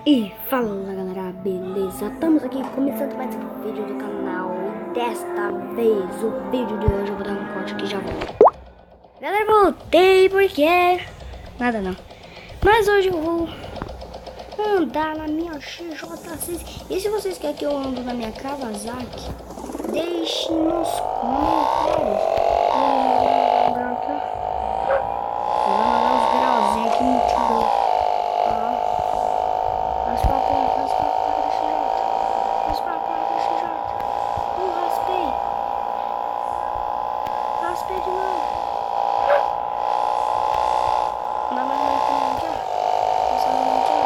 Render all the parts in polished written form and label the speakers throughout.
Speaker 1: E fala galera, beleza? Estamos aqui começando mais um vídeo do canal. E desta vez, o vídeo de hoje eu vou dar um corte aqui já volto. Galera, voltei porque... nada não. Mas hoje eu vou andar na minha xj6. E se vocês querem que eu ando na minha Kawasaki, deixe nos comentários. Eu vou mandar uns grauzinhos aqui no tiro. Raspei de novo. Dá mais um pouquinho aqui, ó. Passar um pouquinho.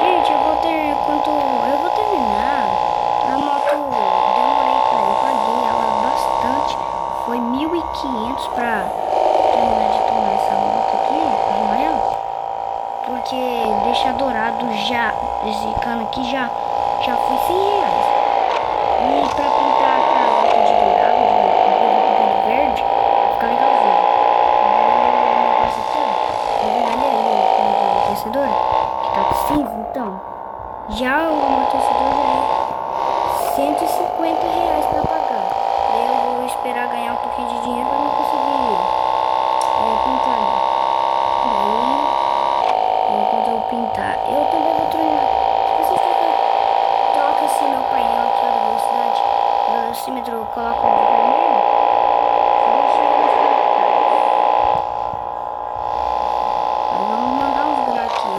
Speaker 1: Gente, eu vou terminar. A moto demorei pra ir, paguei ela bastante. Foi 1.500 pra terminar de tomar essa moto aqui, arrumar ela. Porque deixar dourado já, esse cano aqui já foi R$100. E pra pintar aquela moto de dourado, de verde, fica legalzinho. O negócio aqui, ó, o amortecedor, que tá cinza, então. Já o amortecedor já é R$150 pra pagar. Daí eu vou esperar ganhar um pouquinho de dinheiro pra não conseguir pintar, né? Daí, quando eu pintar, eu também vou treinar. Se vocês querem que eu troque esse meu painel aqui, ó, da velocidade, o velocímetro, eu coloco de vermelho, deixa eu nos comentários. Aí vamos mandar uns grau aqui.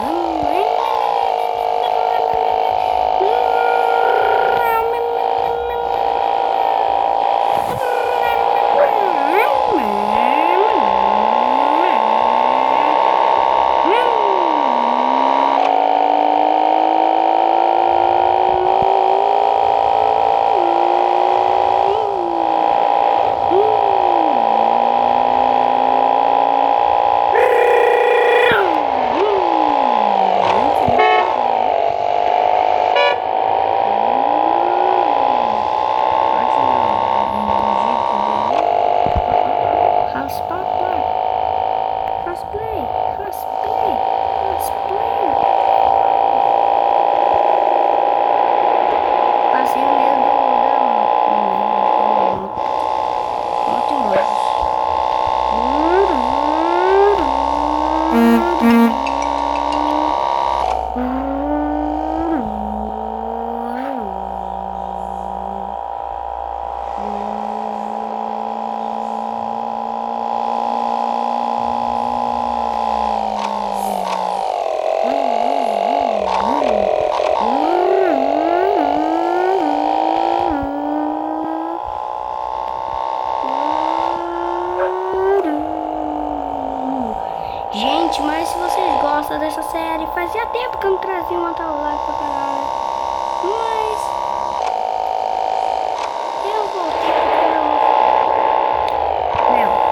Speaker 1: Passei no meio moto em lojas. Gente, mas se vocês gostam dessa série, fazia tempo que eu não trazia uma tal live pra canal, né? Mas eu voltei Leonardo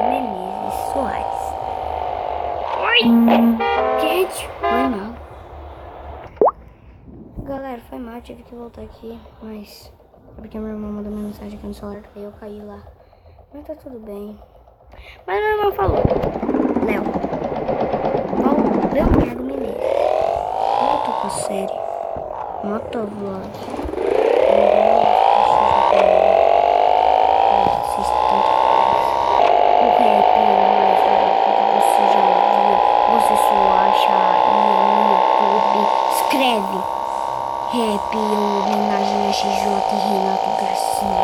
Speaker 1: Menezes Soares. Oi! Gente, foi mal. Galera, foi mal, tive que voltar aqui, mas é porque minha irmã mandou mensagem aqui no celular, aí eu caí lá. Mas tá tudo bem. Mas meu irmão falou, Leonardo Menezes, eu tô com a série Motovlog. O rap mais que você já ouviu, você só acha aí no YouTube. Escreve rap em homenagem a XJ e Renato Garcia.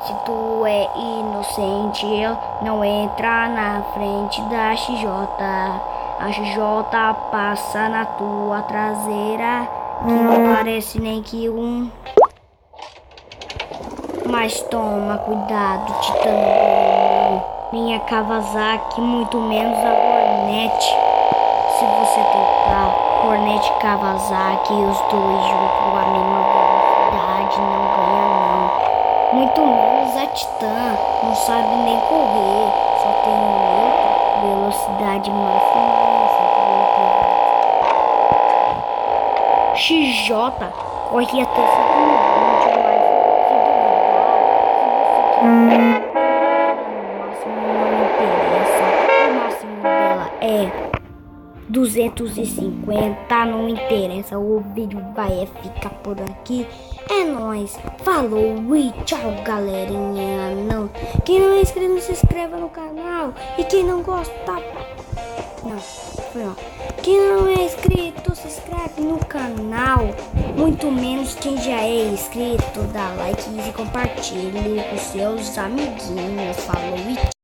Speaker 1: Se tu é inocente, eu não entra na frente da XJ. A XJ passa na tua traseira, que não parece nem que um. Mas toma cuidado, titã. Minha Kawasaki, muito menos a Hornet. Se você tentar Hornet e Kawasaki, os dois juntos com a mesma velocidade, não ganha não. Muito menos a Titã, não sabe nem correr, só tem um outro, velocidade máxima. XJ corre até segundo vídeo, mas se duvidar, se você quiser, no máximo não interessa. O máximo dela é 250, não interessa. O vídeo vai ficar por aqui. É nóis, falou e tchau, galerinha. Não, quem não é inscrito, se inscreva no canal. E quem não gosta, não, foi ó. Quem não é inscrito, se inscreve no canal. Muito menos quem já é inscrito, dá like e compartilhe com seus amiguinhos. Falou e tchau.